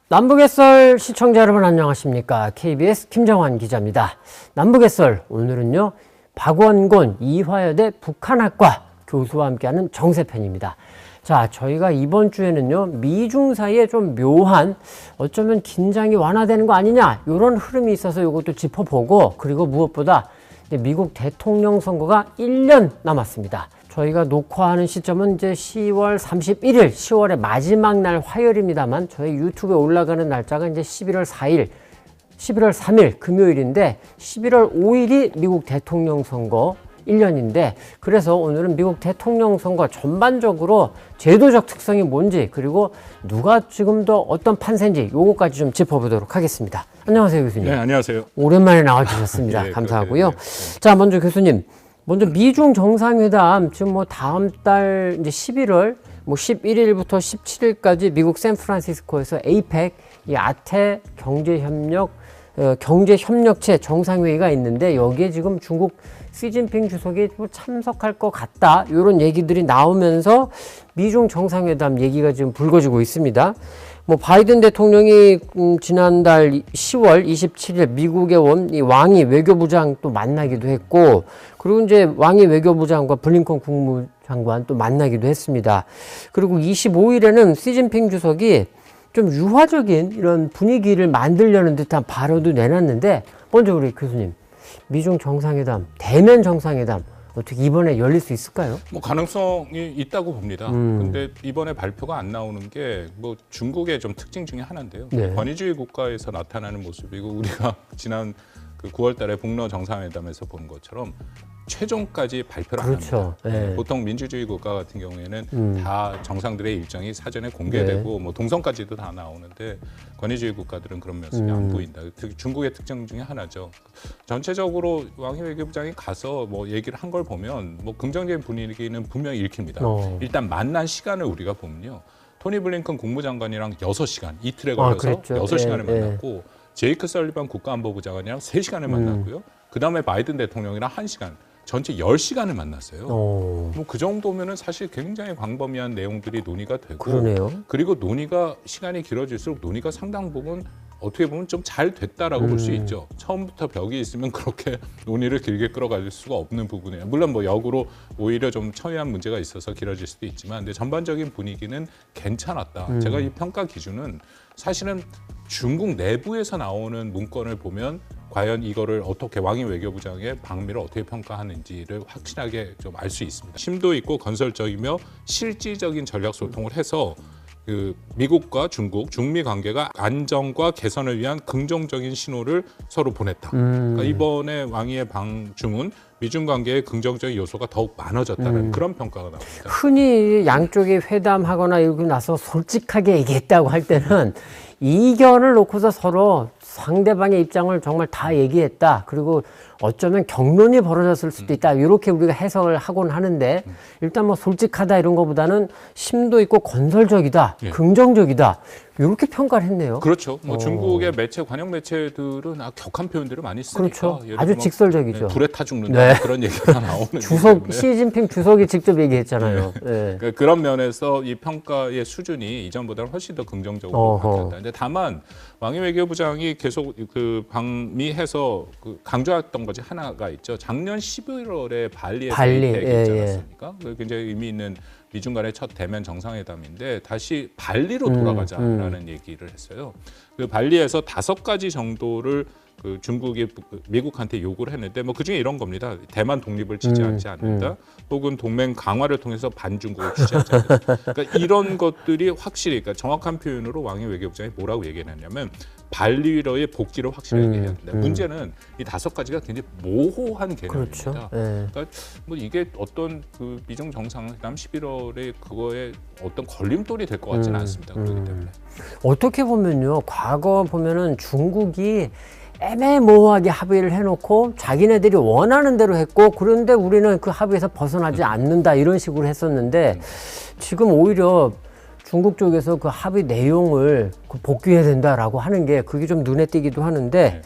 남북의 썰 시청자 여러분 안녕하십니까? KBS 김정환 기자입니다. 남북의 썰 오늘은요 박원곤 이화여대 북한학과 교수와 함께하는 정세편입니다. 자, 저희가 이번 주에는요 미중 사이에 좀 묘한 어쩌면 긴장이 완화되는 거 아니냐 이런 흐름이 있어서 이것도 짚어보고, 그리고 무엇보다 미국 대통령 선거가 1년 남았습니다. 저희가 녹화하는 시점은 이제 10월 31일, 10월의 마지막 날 화요일입니다만 저희 유튜브에 올라가는 날짜가 이제 11월 4일, 11월 3일 금요일인데 11월 5일이 미국 대통령 선거 1년인데, 그래서 오늘은 미국 대통령 선거 전반적으로 제도적 특성이 뭔지, 그리고 누가 지금 더 어떤 판세인지 요거까지 좀 짚어보도록 하겠습니다. 안녕하세요, 교수님. 네, 안녕하세요. 오랜만에 나와주셨습니다. 예, 감사하고요. 자, 먼저 교수님. 먼저 미중 정상회담 지금 뭐 다음 달 이제 11월 뭐 11일부터 17일까지 미국 샌프란시스코에서 에이펙 이 아태 경제협력체 정상회의가 있는데, 여기에 지금 중국 시진핑 주석이 참석할 것 같다 이런 얘기들이 나오면서 미중 정상회담 얘기가 지금 불거지고 있습니다. 뭐 바이든 대통령이 지난달 10월 27일 미국에 온 이 왕이 외교부장 또 만나기도 했고, 그리고 이제 왕이 외교부장과 블링컨 국무장관 또 만나기도 했습니다. 그리고 25일에는 시진핑 주석이 좀 유화적인 이런 분위기를 만들려는 듯한 발언도 내놨는데, 먼저 우리 교수님, 미중 정상회담, 대면 정상회담 어떻게 이번에 열릴 수 있을까요? 뭐 가능성이 있다고 봅니다. 근데 이번에 발표가 안 나오는 게 뭐 중국의 좀 특징 중에 하나인데요. 네. 권위주의 국가에서 나타나는 모습이고, 우리가 지난 그 9월 달에 북러 정상회담에서 본 것처럼 최종까지 발표를 그렇죠. 안 합니다. 네. 보통 민주주의 국가 같은 경우에는 다 정상들의 일정이 사전에 공개되고 네. 뭐 동선까지도 다 나오는데, 권위주의 국가들은 그런 모습이 안 보인다. 중국의 특징 중에 하나죠. 전체적으로 왕이 외교부장이 가서 뭐 얘기를 한 걸 보면 뭐 긍정적인 분위기는 분명히 읽힙니다. 일단 만난 시간을 우리가 보면요, 토니 블링컨 국무장관이랑 6시간, 이틀에 걸려서 6시간을 만났고, 제이크 설리반 국가안보부 장관이랑 3시간을 만났고요. 그 다음에 바이든 대통령이랑 1시간, 전체 10시간을 만났어요. 뭐 그 정도면은 사실 굉장히 광범위한 내용들이 논의가 되고, 그러네요. 그리고 논의가 시간이 길어질수록 논의가 상당 부분 어떻게 보면 좀 잘 됐다라고 볼 수 있죠. 처음부터 벽이 있으면 그렇게 논의를 길게 끌어갈 수가 없는 부분이에요. 물론 뭐 역으로 오히려 좀 첨예한 문제가 있어서 길어질 수도 있지만, 근데 전반적인 분위기는 괜찮았다. 제가 이 평가 기준은 사실은 중국 내부에서 나오는 문건을 보면 과연 이거를 어떻게 왕이 외교부장의 방미를 어떻게 평가하는지를 확실하게 좀 알 수 있습니다. 심도 있고 건설적이며 실질적인 전략 소통을 해서 그 미국과 중국, 중미 관계가 안정과 개선을 위한 긍정적인 신호를 서로 보냈다. 그러니까 이번에 왕위의 방중은 미중 관계의 긍정적인 요소가 더욱 많아졌다는 그런 평가가 나옵니다. 흔히 양쪽이 회담하거나 이러고 나서 솔직하게 얘기했다고 할 때는 이견을 놓고서 서로 상대방의 입장을 정말 다 얘기했다. 그리고 어쩌면 격론이 벌어졌을 수도 있다. 이렇게 우리가 해석을 하곤 하는데, 일단 뭐 솔직하다 이런 것보다는 심도 있고 건설적이다, 긍정적이다, 이렇게 평가를 했네요. 그렇죠. 뭐 중국의 매체, 관영 매체들은 격한 표현들을 많이 쓰니까. 그렇죠. 아주 직설적이죠. 불에 타 죽는다, 그런 얘기가 나오는. 시진핑 주석이 직접 얘기했잖아요. 네. 네. 그런 면에서 이 평가의 수준이 이전보다는 훨씬 더 긍정적으로 바뀌었다. 근데 다만 왕이 외교부장이 계속 그 방미해서 그 강조했던 것이 하나가 있죠. 작년 11월에 발리에서 있지 않았습니까? 굉장히 의미 있는 미중 간의 첫 대면 정상회담인데, 다시 발리로 돌아가자라는 얘기를 했어요. 그 발리에서 5가지 정도를 그 중국이 미국한테 요구를 했는데, 뭐 그중에 이런 겁니다. 대만 독립을 지지하지 않는다, 혹은 동맹 강화를 통해서 반중국을 취재하지 않는다. 그러니까 이런 것들이 확실히, 그러니까 정확한 표현으로 왕이 외교부장이 뭐라고 얘기했냐면 발리로의 복귀를 확실하게 해야 된다. 문제는 이 5가지가 굉장히 모호한 개념입니다. 그렇죠. 그러니까 뭐 이게 어떤 그 미중 정상회담 11월에 그거에 어떤 걸림돌이 될 것 같지는 않습니다. 그렇기 때문에. 어떻게 보면요, 과거 보면은 중국이 애매모호하게 합의를 해놓고 자기네들이 원하는 대로 했고, 그런데 우리는 그 합의에서 벗어나지 않는다 이런 식으로 했었는데, 지금 오히려 중국 쪽에서 그 합의 내용을 복귀해야 된다라고 하는 게 그게 좀 눈에 띄기도 하는데,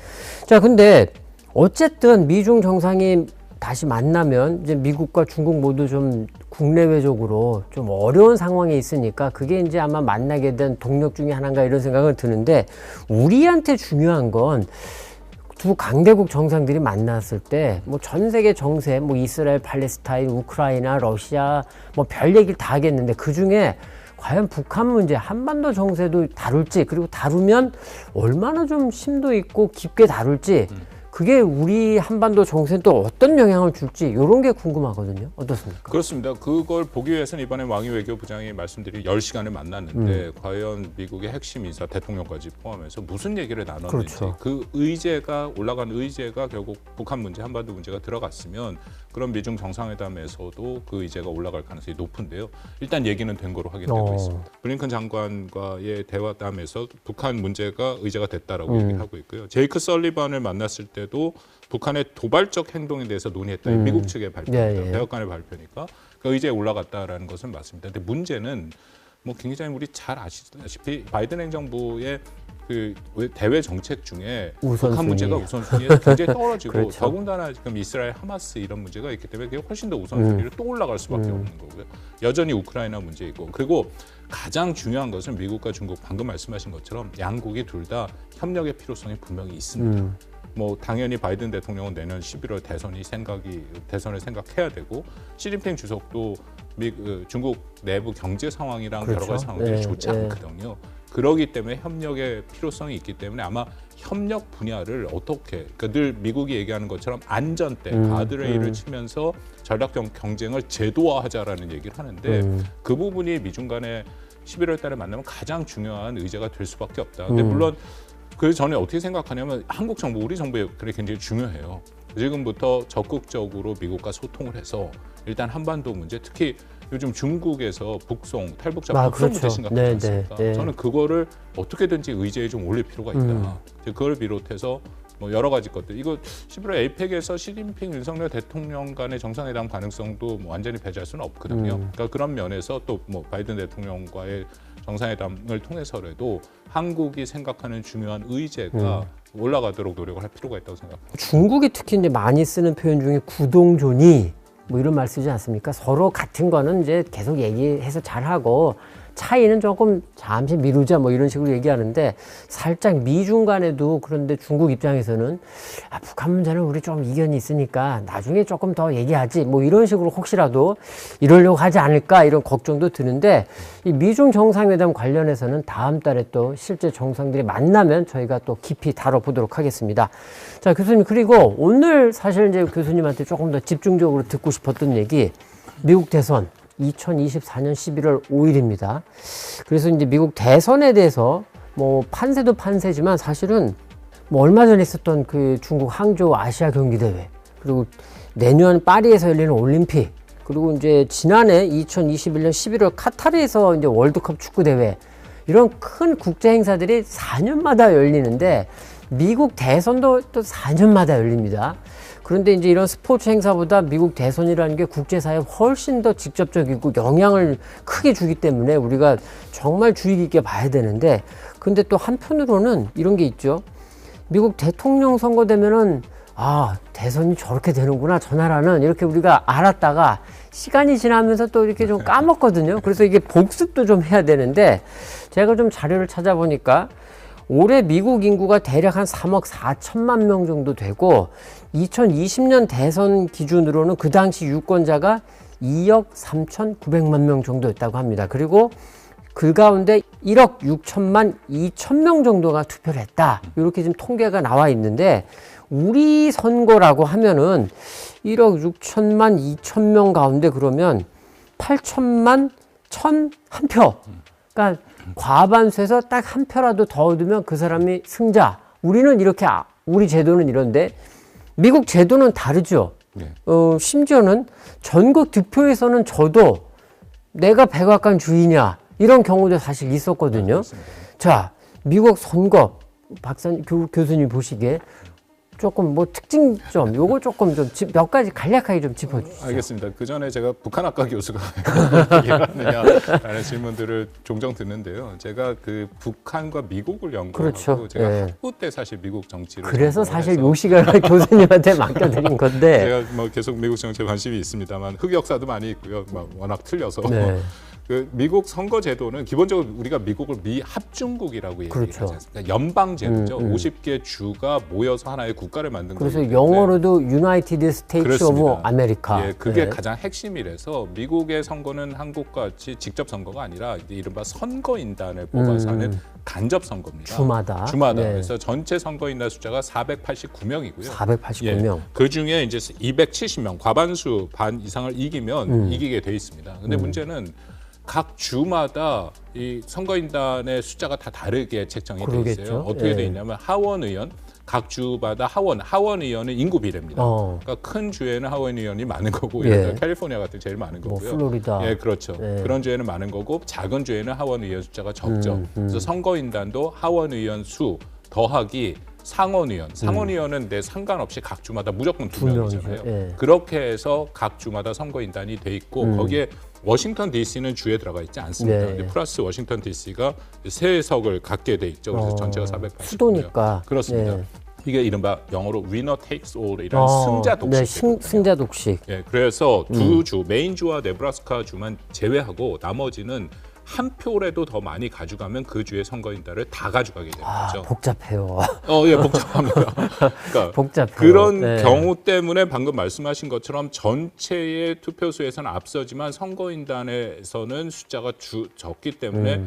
자, 근데 어쨌든 미중 정상이 다시 만나면 이제 미국과 중국 모두 좀 국내외적으로 좀 어려운 상황에 있으니까 그게 이제 아마 만나게 된 동력 중에 하나인가 이런 생각은 드는데, 우리한테 중요한 건 두 강대국 정상들이 만났을 때 뭐 전 세계 정세, 뭐 이스라엘, 팔레스타인, 우크라이나, 러시아 뭐 별 얘기를 다 하겠는데 그 중에 과연 북한 문제, 한반도 정세도 다룰지, 그리고 다루면 얼마나 좀 심도 있고 깊게 다룰지, 그게 우리 한반도 정세에 또 어떤 영향을 줄지 이런 게 궁금하거든요. 어떻습니까? 그렇습니다. 그걸 보기 위해서는 이번에 왕이 외교부장이 말씀드린 10시간을 만났는데 과연 미국의 핵심 인사 대통령까지 포함해서 무슨 얘기를 나눴는지, 그렇죠. 그 의제가 올라간 의제가 결국 북한 문제, 한반도 문제가 들어갔으면 그런 미중 정상회담에서도 그 의제가 올라갈 가능성이 높은데요. 일단 얘기는 된 거로 확인되고 있습니다. 블링컨 장관과의 대화담에서 북한 문제가 의제가 됐다라고 얘기를 하고 있고요. 제이크 설리반을 만났을 때도 북한의 도발적 행동에 대해서 논의했다. 미국 측의 발표입니다. 예, 예. 백악관의 발표니까 그 의제에 올라갔다라는 것은 맞습니다. 근데 문제는 뭐 김 기자님 우리 잘 아시다시피 바이든 행정부의 그 대외 정책 중에 우선순위. 북한 문제가 우선순위에서 굉장히 떨어지고 그렇죠. 더군다나 지금 이스라엘, 하마스 이런 문제가 있기 때문에 그게 훨씬 더 우선순위로 또 올라갈 수밖에 없는 거고요. 여전히 우크라이나 문제 있고, 그리고 가장 중요한 것은 미국과 중국 방금 말씀하신 것처럼 양국이 둘 다 협력의 필요성이 분명히 있습니다. 뭐 당연히 바이든 대통령은 내년 11월 대선을 생각해야 되고, 시진핑 주석도 중국 내부 경제 상황이랑 그렇죠. 여러 가지 상황들이 네, 좋지 네. 않거든요. 그러기 때문에 협력의 필요성이 있기 때문에 아마 협력 분야를 어떻게, 그러니까 늘 미국이 얘기하는 것처럼 안전대, 가드레일을 치면서 전략적 경쟁을 제도화하자라는 얘기를 하는데 그 부분이 미중 간에 11월 달에 만나면 가장 중요한 의제가 될 수밖에 없다. 근데 물론 그 전에 어떻게 생각하냐면 한국 정부, 우리 정부의 역할이 굉장히 중요해요. 지금부터 적극적으로 미국과 소통을 해서 일단 한반도 문제, 특히 요즘 중국에서 북송, 탈북자 북송 문제 그렇죠. 심각하지 네, 않습니까? 네, 네. 저는 그거를 어떻게든지 의제에 좀 올릴 필요가 있다. 그걸 비롯해서 뭐 여러 가지 것들, 이거 11월 에이펙에서 시진핑, 윤석열 대통령 간의 정상회담 가능성도 뭐 완전히 배제할 수는 없거든요. 그러니까 그런 면에서 또 뭐 바이든 대통령과의 정상회담을 통해서라도 한국이 생각하는 중요한 의제가 올라가도록 노력을 할 필요가 있다고 생각합니다. 중국이 특히 이제 많이 쓰는 표현 중에 구동존이 뭐 이런 말 쓰지 않습니까? 서로 같은 거는 이제 계속 얘기해서 잘하고 차이는 조금 잠시 미루자 뭐 이런 식으로 얘기하는데, 살짝 미중 간에도, 그런데 중국 입장에서는 북한 문제는 우리 좀 이견이 있으니까 나중에 조금 더 얘기하지 뭐 이런 식으로 혹시라도 이러려고 하지 않을까 이런 걱정도 드는데, 이 미중 정상회담 관련해서는 다음 달에 또 실제 정상들이 만나면 저희가 또 깊이 다뤄보도록 하겠습니다. 자, 교수님, 그리고 오늘 사실 이제 교수님한테 조금 더 집중적으로 듣고 싶었던 얘기, 미국 대선 2024년 11월 5일입니다. 그래서 이제 미국 대선에 대해서 뭐 판세도 판세지만 사실은 뭐 얼마 전에 있었던 그 중국 항저우 아시아 경기 대회, 그리고 내년 파리에서 열리는 올림픽, 그리고 이제 지난해 2021년 11월 카타르에서 이제 월드컵 축구 대회, 이런 큰 국제 행사들이 4년마다 열리는데 미국 대선도 또 4년마다 열립니다. 그런데 이제 이런 스포츠 행사보다 미국 대선이라는 게 국제사회에 훨씬 더 직접적이고 영향을 크게 주기 때문에 우리가 정말 주의 깊게 봐야 되는데, 근데 또 한편으로는 이런 게 있죠. 미국 대통령 선거 되면은 대선이 저렇게 되는구나, 저 나라는, 이렇게 우리가 알았다가 시간이 지나면서 또 이렇게 좀 까먹거든요. 그래서 이게 복습도 좀 해야 되는데, 제가 좀 자료를 찾아보니까 올해 미국 인구가 대략 한 3억 4천만 명 정도 되고, 2020년 대선 기준으로는 그 당시 유권자가 2억 3,900만 명 정도였다고 합니다. 그리고 그 가운데 1억 6천만 2천 명 정도가 투표를 했다, 이렇게 지금 통계가 나와 있는데, 우리 선거라고 하면은 1억 6천만 2천 명 가운데 그러면 8천만 1,001표, 그러니까 과반수에서 딱 한 표라도 더 얻으면 그 사람이 승자. 우리는 이렇게, 우리 제도는 이런데 미국 제도는 다르죠. 네. 심지어는 전국 득표에서는 저도 내가 백악관 주인이야, 이런 경우도 사실 있었거든요. 네, 자, 미국 선거, 교수님 보시기에 조금 뭐 특징점 요거 조금 좀 몇 가지 간략하게 좀 짚어주시죠. 알겠습니다. 그 전에 제가 북한학과 교수가 일하느냐라는 질문들을 종종 듣는데요. 제가 그 북한과 미국을 연구하고 그렇죠. 제가 네. 학부 때 사실 미국 정치를 그래서 전공을 사실 해서 요 시간을 교수님한테 맡겨드린 건데. 제가 뭐 계속 미국 정치에 관심이 있습니다만 흑역사도 많이 있고요. 막 워낙 틀려서 네. 그 미국 선거 제도는 기본적으로 우리가 미국을 미합중국이라고 얘기하지 그렇죠. 않습니까? 연방 제도죠. 50개 주가 모여서 하나의 국가를 만든 거기 그래서 때문에 영어로도 유나이티드 스테이츠 오브 그렇습니다. 아메리카. 예, 그게 네. 가장 핵심이라서 미국의 선거는 한국과 같이 직접 선거가 아니라 이제 이른바 선거인단을 뽑아서 하는 간접 선거입니다. 주마다. 네. 그래서 전체 선거인단 숫자가 489명이고요. 489명. 그 중에 이제 270명, 과반수 반 이상을 이기면 이기게 돼 있습니다. 근데 문제는 각 주마다 이 선거인단의 숫자가 다 다르게 책정이 돼 그러겠죠. 있어요. 어떻게 예. 돼 있냐면 하원 의원 각 주마다 하원 의원은 인구 비례입니다. 그러니까 큰 주에는 하원 의원이 많은 거고, 예를 들어 캘리포니아 같은 제일 많은 뭐 거고요. 플로리다. 예, 그렇죠. 예. 그런 주에는 많은 거고, 작은 주에는 하원 의원 숫자가 적죠. 그래서 선거인단도 하원 의원 수 더하기 상원의원은 내 상관없이 각 주마다 무조건 두 명이잖아요. 예. 그렇게 해서 각 주마다 선거인단이 돼 있고 거기에 워싱턴 DC는 주에 들어가 있지 않습니다. 네. 근데 플러스 워싱턴 DC가 세 석을 갖게 돼 있죠. 그래서 전체가 480. 수도니까. 그렇습니다. 예. 이게 이른바 영어로 winner takes all이라는 승자 독식. 네, 승자 독식. 예, 그래서 두 주, 메인주와 네브라스카 주만 제외하고 나머지는 한 표라도 더 많이 가져가면 그 주의 선거인단을 다 가져가게 되는 거죠. 복잡해요. 예, 복잡합니다. 그러니까 복잡해요. 그런 네. 경우 때문에 방금 말씀하신 것처럼 전체의 투표수에서는 앞서지만 선거인단에서는 숫자가 적기 때문에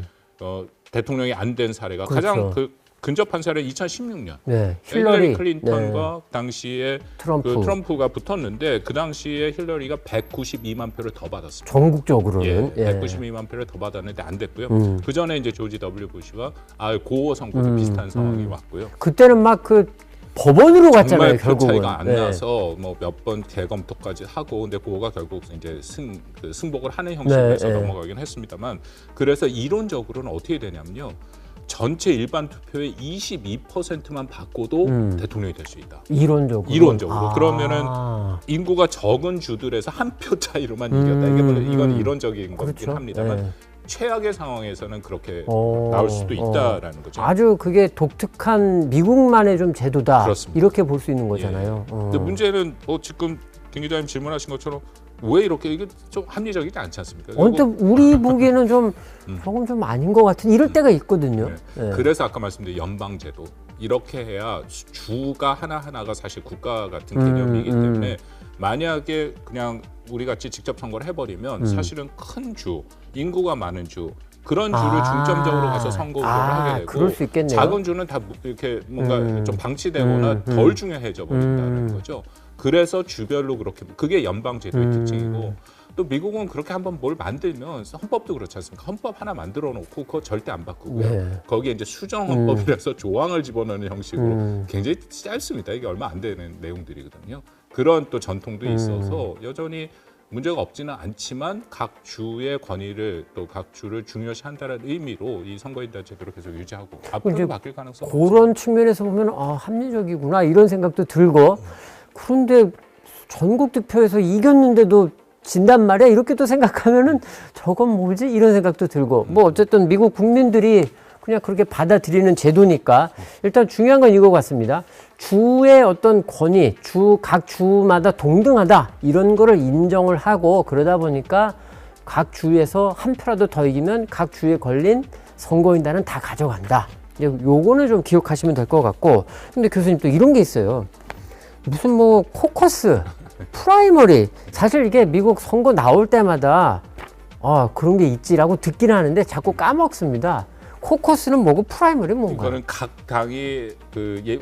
대통령이 안 된 사례가 그렇죠. 가장 근접한 사례는 2016년. 네, 힐러리 힐러리 클린턴과 당시에 트럼프. 트럼프가 붙었는데 그 당시에 힐러리가 192만 표를 더 받았습니다. 전국적으로는. 예, 192만 표를 더 받았는데 안 됐고요. 그 전에 이제 조지 W 부시와 고어 선거도 비슷한 상황이 왔고요. 그때는 막 그 법원으로 갔잖아요, 정말 표 결국은. 차이가 안 네. 나서 뭐 몇 번 재검토까지 하고, 근데 그거가 결국 이제 승복을 하는 형식으로 해서 네, 네. 넘어가긴 했습니다만, 그래서 이론적으로는 어떻게 되냐면요. 전체 일반 투표의 22%만 바꿔도 대통령이 될 수 있다. 이론적으로. 그러면은 인구가 적은 주들에서 한 표 차이로만 이겼다. 이게 물론 이건 이론적인 거긴 그렇죠. 합니다만 네. 최악의 상황에서는 그렇게 나올 수도 있다라는 거죠. 아주 그게 독특한 미국만의 좀 제도다. 그렇습니다. 이렇게 볼 수 있는 거잖아요. 근데 문제는 지금 김 기자님 질문하신 것처럼 왜 이렇게 이게 좀 합리적이지 않지 않습니까? 언뜻 우리 보기에는 좀 조금 좀 아닌 것 같은 이럴 때가 있거든요. 네. 그래서 아까 말씀드린 연방제도 이렇게 해야 주가 하나하나가 사실 국가 같은 개념이기 때문에 만약에 그냥 우리 같이 직접 선거를 해버리면 사실은 큰 주, 인구가 많은 주 그런 주를 중점적으로 가서 선거 운동을 하게 되고 그럴 수 있겠네요. 작은 주는 다 이렇게 뭔가 좀 방치되거나 덜 중요해져 버린다는 거죠. 그래서 주별로 그게 연방제도의 특징이고 또 미국은 그렇게 한번 뭘 만들면 헌법도 그렇지 않습니까? 헌법 하나 만들어 놓고 그거 절대 안 바꾸고요. 네. 거기에 이제 수정 헌법이라서 조항을 집어넣는 형식으로 굉장히 짧습니다. 이게 얼마 안 되는 내용들이거든요. 그런 또 전통도 있어서 여전히 문제가 없지는 않지만 각 주의 권위를 또 각 주를 중요시한다는 의미로 이 선거인단 제도를 계속 유지하고 앞으로 바뀔 가능성은 그런 측면에서 보면 합리적이구나 이런 생각도 들고 그런데 전국 득표에서 이겼는데도 진단 말이야 이렇게 또 생각하면은 저건 뭐지 이런 생각도 들고 뭐 어쨌든 미국 국민들이 그냥 그렇게 받아들이는 제도니까 일단 중요한 건 이거 같습니다. 주의 어떤 권위, 각 주마다 동등하다 이런 거를 인정을 하고 그러다 보니까 각 주에서 한 표라도 더 이기면 각 주에 걸린 선거인단은 다 가져간다. 요거는 좀 기억하시면 될 것 같고 근데 교수님 또 이런 게 있어요. 무슨 뭐 코커스, 프라이머리 사실 이게 미국 선거 나올 때마다 그런 게 있지라고 듣기는 하는데 자꾸 까먹습니다. 코커스는 뭐고 프라이머리는 뭔가요? 이거는 각 당이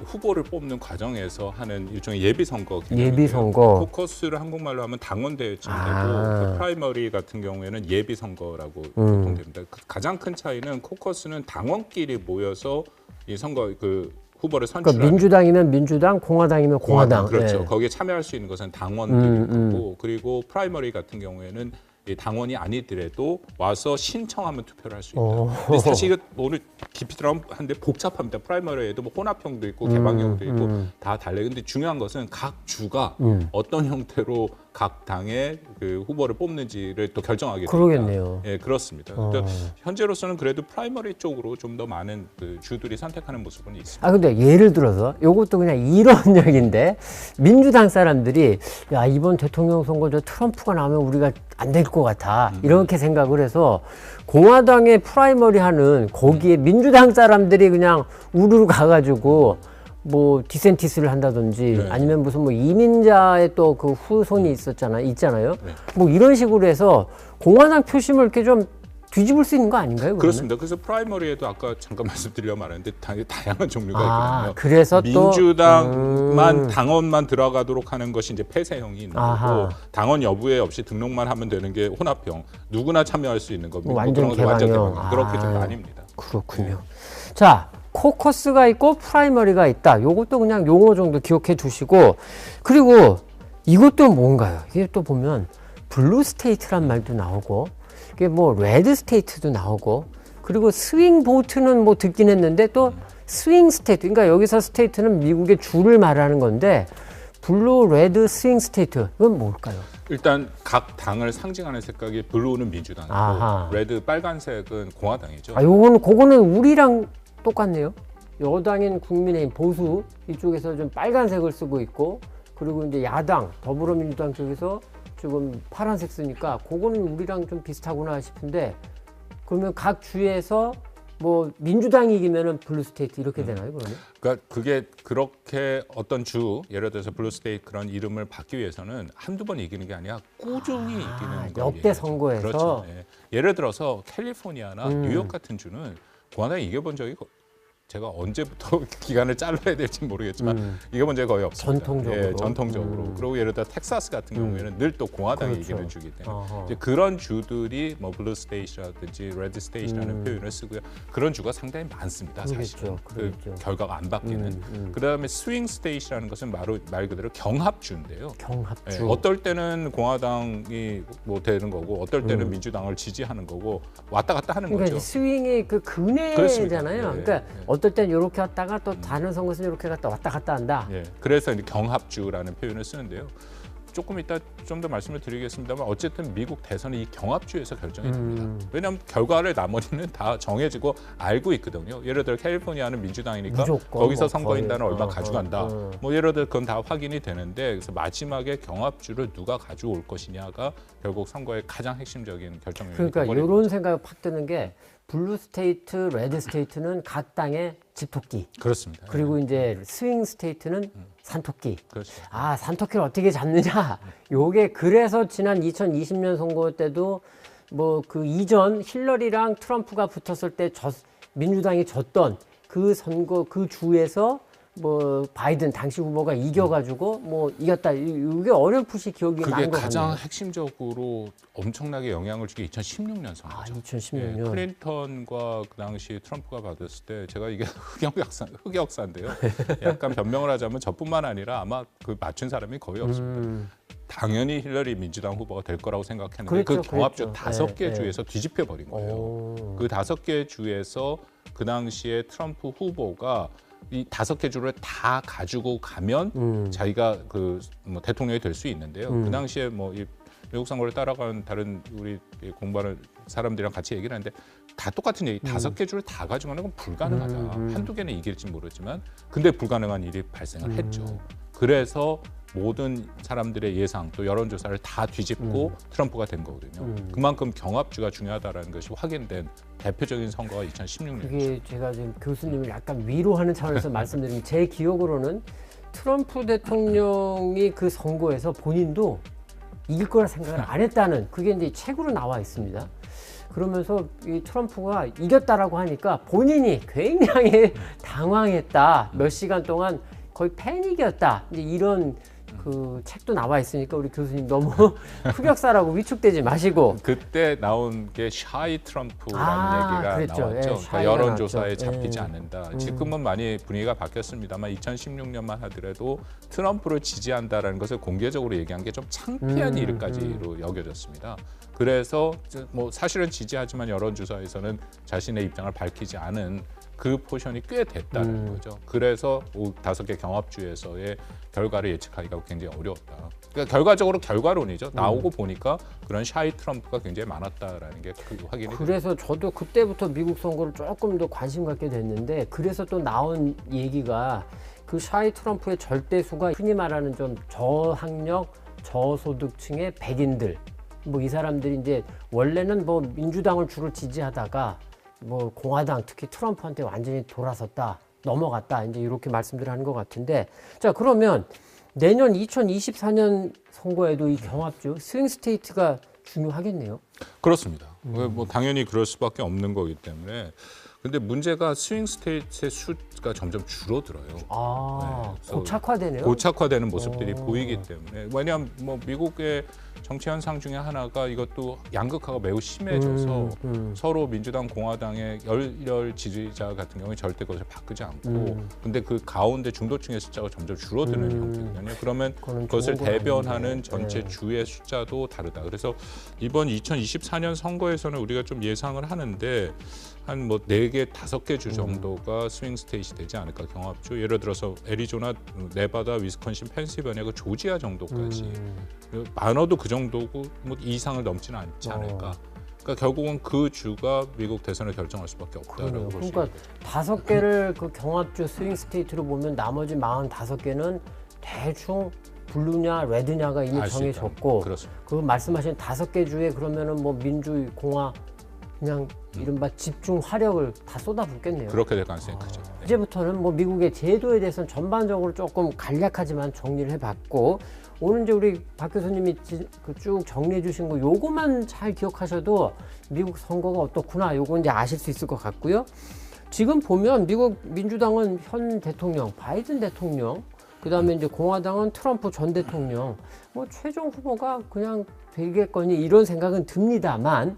후보를 뽑는 과정에서 하는 일종의 예비 선거. 예비 선거. 코커스를 한국말로 하면 당원 대회쯤 되고 프라이머리 같은 경우에는 예비 선거라고 보통 됩니다. 가장 큰 차이는 코커스는 당원끼리 모여서 이 선거 후보를 선출하는. 그러니까 민주당이면 민주당, 공화당이면 공화당. 그렇죠. 네. 거기에 참여할 수 있는 것은 당원들일 거고 그리고 프라이머리 같은 경우에는 이 당원이 아니더라도 와서 신청하면 투표를 할 수 있다. 근데 사실 이거 오늘 깊이 들어가는데 복잡합니다. 프라이머리에도 뭐 혼합형도 있고 개방형도 있고 다 달라요. 근데 중요한 것은 각 주가 어떤 형태로 각 당의 그 후보를 뽑는지를 또 결정하게 됩니다. 그러겠네요. 예, 그렇습니다. 그러니까 현재로서는 그래도 프라이머리 쪽으로 좀 더 많은 그 주들이 선택하는 모습은 있습니다. 아 근데 예를 들어서 요것도 그냥 이론적인데 민주당 사람들이 야 이번 대통령 선거 저 트럼프가 나오면 우리가 안 될 것 같아 이렇게 생각을 해서 공화당의 프라이머리 하는 거기에 민주당 사람들이 그냥 우르르 가가지고 뭐 디센티스를 한다든지 네. 아니면 무슨 뭐 이민자의 또 그 후손이 있잖아요. 네. 뭐 이런 식으로 해서 공화당 표심을 이렇게 좀 뒤집을 수 있는 거 아닌가요? 그러면? 그렇습니다. 그래서 프라이머리에도 아까 잠깐 말씀드리려고 말했는데 다양한 종류가 있거든요. 그래서 민주당만 당원만 들어가도록 하는 것이 이제 폐쇄형이 있는 아하. 거고 당원 여부에 없이 등록만 하면 되는 게 혼합형. 누구나 참여할 수 있는 겁니다. 완전 개방형. 그렇게 좀 나뉩니다. 그렇군요. 자, 코커스가 있고 프라이머리가 있다. 요것도 그냥 용어 정도 기억해 두시고 그리고 이것도 뭔가요? 이게 또 보면 블루 스테이트란 말도 나오고 이게 뭐 레드 스테이트도 나오고 그리고 스윙 보트는 뭐 듣긴 했는데 또 스윙 스테이트 그러니까 여기서 스테이트는 미국의 주를 말하는 건데 블루, 레드, 스윙 스테이트 이건 뭘까요? 일단 각 당을 상징하는 색깔이 블루는 민주당이고 아하. 레드 빨간색은 공화당이죠. 아, 그거는 우리랑 똑같네요. 여당인 국민의힘 보수 이쪽에서 좀 빨간색을 쓰고 있고 그리고 이제 야당 더불어민주당 쪽에서 지금 파란색 쓰니까 그거는 우리랑 좀 비슷하구나 싶은데 그러면 각 주에서 뭐 민주당이 이기면은 블루 스테이트 이렇게 되나요, 그러면? 그러니까 그게 그렇게 어떤 주 예를 들어서 블루 스테이트 그런 이름을 받기 위해서는 한두 번 이기는 게 아니라 꾸준히 이기는 거 역대 선거에서 그렇죠. 예. 예를 들어서 캘리포니아나 뉴욕 같은 주는 공화당이 이겨본 적이 제가 언제부터 기간을 잘라야 될지 모르겠지만 이겨본 적이 거의 없습니다. 전통적으로. 예, 전통적으로. 그리고 예를 들어 텍사스 같은 경우에는 늘 또 공화당이 그렇죠. 이기는 주기 때문에 어허. 이제 그런 주들이 뭐 블루 스테이트라든지 레드 스테이트라는 표현을 쓰고요. 그런 주가 상당히 많습니다. 사실은. 그러겠죠. 그 결과가 안 바뀌는. 그다음에 스윙 스테이트라는 것은 말 그대로 경합주인데요. 경합주. 예, 어떨 때는 공화당이 뭐 되는 거고 어떨 때는 민주당을 지지하는 거고 왔다 갔다 하는 그러니까 거죠. 이제 스윙이 그 근해잖아요. 그렇습니다. 그러니까 예. 어떨 땐 이렇게 왔다가 또 다른 선거에서 이렇게 갔다 왔다 갔다 한다. 예, 그래서 이제 경합주라는 표현을 쓰는데요. 조금 이따 좀 더 말씀을 드리겠습니다만 어쨌든 미국 대선은 이 경합주에서 결정이 됩니다. 왜냐하면 결과를 나머지는 다 정해지고 알고 있거든요. 예를 들어 캘리포니아는 민주당이니까 무조건 거기서 뭐 선거인단을 거의, 얼마 가져간다. 뭐 예를 들어 그건 다 확인이 되는데 그래서 마지막에 경합주를 누가 가져올 것이냐가 결국 선거의 가장 핵심적인 결정력이 그러니까 돼버립니다. 이런 생각이 팍 드는 게 블루 스테이트, 레드 스테이트는 각 당의 집토끼. 그렇습니다. 그리고 이제 스윙 스테이트는 산토끼. 그렇죠. 아, 산토끼를 어떻게 잡느냐? 요게 그래서 지난 2020년 선거 때도 뭐 그 이전 힐러리랑 트럼프가 붙었을 때 민주당이 졌던 그 선거 그 주에서 뭐 바이든 당시 후보가 이겨가지고 뭐 이겼다. 이게 어렴풋이 기억이 그게 나는 것 가장 같네요. 핵심적으로 엄청나게 영향을 주게 2016년 선거죠. 아, 2016년. 클린턴과 그 당시 트럼프가 받았을 때 제가 이게 흑역사인데요. 약간 변명을 하자면 저뿐만 아니라 아마 그 맞춘 사람이 거의 없습니다. 당연히 힐러리 민주당 후보가 될 거라고 생각했는데 그랬죠, 그 경합주 그랬죠. 5개 네, 주에서 뒤집혀 버린 거예요. 그 5개 주에서 그 당시에 트럼프 후보가 이 5개 주를 다 가지고 가면 자기가 그 뭐 대통령이 될 수 있는데요. 그 당시에 뭐 이 미국 선거를 따라간 다른 우리 공부하는 사람들이랑 같이 얘기를 하는데 다 똑같은 얘기. 5개 주를 다 가져가는 건 불가능하다. 한두 개는 이길지 모르지만 근데 불가능한 일이 발생을 했죠. 그래서 모든 사람들의 예상 또 여론조사를 다 뒤집고 트럼프가 된 거거든요. 그만큼 경합주가 중요하다는 것이 확인된 대표적인 선거가 2016년이죠. 그게 제가 지금 교수님을 약간 위로하는 차원에서 말씀드리면 제 기억으로는 트럼프 대통령이 그 선거에서 본인도 이길 거라 생각을 안 했다는 그게 이제 책으로 나와 있습니다. 그러면서 이 트럼프가 이겼다라고 하니까 본인이 굉장히 당황했다. 몇 시간 동안 거의 패닉이었다. 이제 이런 그 책도 나와 있으니까 우리 교수님 너무 흑역사라고 위축되지 마시고. 그때 나온 게 샤이 트럼프라는 얘기가 그랬죠. 나왔죠. 예, 그러니까 샤이가 여론조사에 나왔죠. 잡히지 예. 않는다. 지금은 많이 분위기가 바뀌었습니다만 2016년만 하더라도 트럼프를 지지한다라는 것을 공개적으로 얘기한 게 좀 창피한 일까지로 여겨졌습니다. 그래서 뭐 사실은 지지하지만 여론조사에서는 자신의 입장을 밝히지 않은 그 포션이 꽤 됐다는 거죠. 그래서 5개 경합주에서의 결과를 예측하기가 굉장히 어려웠다. 그러니까 결과적으로 결과론이죠. 나오고 보니까 그런 샤이 트럼프가 굉장히 많았다라는 게 확인이 됩니다. 그래서 저도 그때부터 미국 선거를 조금 더 관심 갖게 됐는데 그래서 또 나온 얘기가 그 샤이 트럼프의 절대수가 흔히 말하는 좀 저학력, 저소득층의 백인들 뭐 이 사람들이 이제 원래는 뭐 민주당을 주로 지지하다가 뭐 공화당 특히 트럼프한테 완전히 돌아섰다 넘어갔다 이제 이렇게 말씀들 하는 것 같은데 자 그러면 내년 2024년 선거에도 이 경합주 스윙 스테이트가 중요하겠네요. 그렇습니다. 뭐 당연히 그럴 수밖에 없는 거기 때문에 근데 문제가 스윙 스테이트의 수가 점점 줄어들어요. 네, 고착화되네요. 고착화되는 모습들이 보이기 때문에 왜냐하면 뭐 미국의 정치 현상 중에 하나가 이것도 양극화가 매우 심해져서 서로 민주당, 공화당의 열렬 지지자 같은 경우에 절대 그것을 바꾸지 않고 근데 그 가운데 중도층의 숫자가 점점 줄어드는 형태거든요. 그러면 그것을 대변하는 전체 주의 숫자도 다르다. 그래서 이번 2024년 선거에서는 우리가 좀 예상을 하는데 한 뭐 4개, 5개 주 정도가 스윙 스테이트 되지 않을까 경합주. 예를 들어서 애리조나, 네바다, 위스콘신, 펜실베니아, 그 조지아 정도까지 많아도 그 정도고 뭐 이상을 넘지는 않지 않을까. 그러니까 결국은 그 주가 미국 대선을 결정할 수밖에 없다라고 볼 수 있습니다. 그러니까 5개를 그 경합주 스윙 스테이트로 보면 나머지 45개는 대충 블루냐 레드냐가 이미 정해졌고 그렇습니다. 그 말씀하신 5개 주에 그러면은 뭐 민주, 공화 그냥 이른바 집중 화력을 다 쏟아붓겠네요. 그렇게 될 가능성이 크죠. 네. 이제부터는 뭐 미국의 제도에 대해서는 전반적으로 조금 간략하지만 정리를 해봤고 오늘 이제 우리 박 교수님이 쭉 정리해 주신 거 요거만 잘 기억하셔도 미국 선거가 어떻구나 요거 이제 아실 수 있을 것 같고요. 지금 보면 미국 민주당은 현 대통령 바이든 대통령 그다음에 이제 공화당은 트럼프 전 대통령 뭐 최종 후보가 그냥 되겠거니 이런 생각은 듭니다만